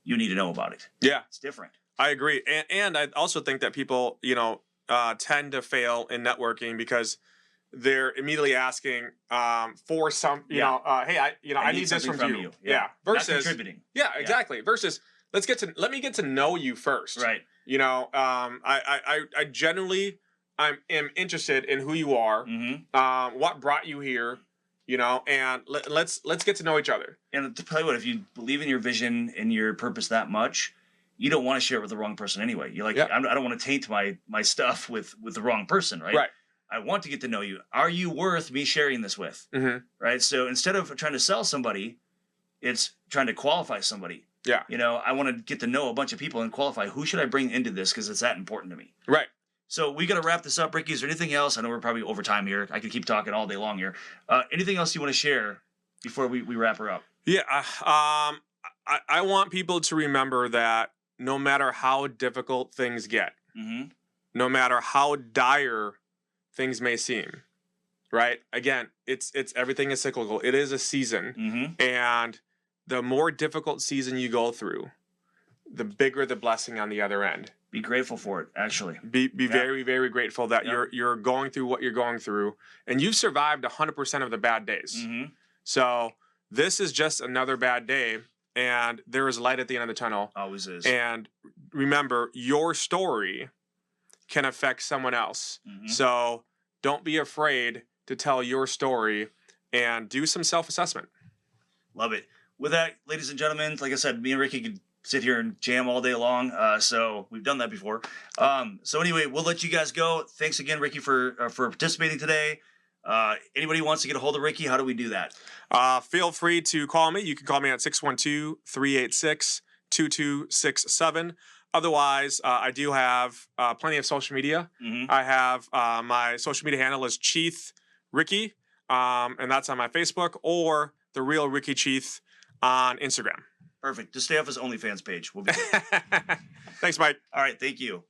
you need to know about it. Yeah. It's different. I agree. And I also think that people, tend to fail in networking because they're immediately asking for some, hey, I need this from you. Yeah. Versus not contributing. Yeah, exactly. Versus let me get to know you first. Right. I genuinely am interested in who you are, what brought you here, and let's get to know each other. And to tell you what, if you believe in your vision and your purpose that much, you don't want to share it with the wrong person anyway. You're like, I don't want to taint my stuff with the wrong person, right? Right. I want to get to know you. Are you worth me sharing this with? Right. So instead of trying to sell somebody, it's trying to qualify somebody. Yeah. I want to get to know a bunch of people and qualify who should I bring into this, because it's that important to me. Right. So we got to wrap this up, Ricky. Is there anything else? I know we're probably over time here. I could keep talking all day long here. Anything else you want to share before we wrap her up? Yeah. I want people to remember that no matter how difficult things get, no matter how dire things may seem, right? Again, it's everything is cyclical. It is a season, and the more difficult season you go through, the bigger the blessing on the other end. Be grateful for it, actually. Be very, very grateful that you're going through what you're going through, and you've survived 100% of the bad days. So this is just another bad day, and there is light at the end of the tunnel. Always is. And remember, your story can affect someone else. So don't be afraid to tell your story and do some self-assessment. Love it. With that, ladies and gentlemen, like I said, me and Ricky could sit here and jam all day long. So we've done that before. So anyway, we'll let you guys go. Thanks again, Ricky, for participating today. Anybody who wants to get a hold of Ricky, how do we do that? Feel free to call me. You can call me at 612-386-2267. Otherwise, I do have plenty of social media. I have my social media handle is Cheath Ricky, and that's on my Facebook, or The Real Ricky Cheath on Instagram. Perfect. Just stay off his OnlyFans page. We'll be good. Thanks, Mike. All right. Thank you.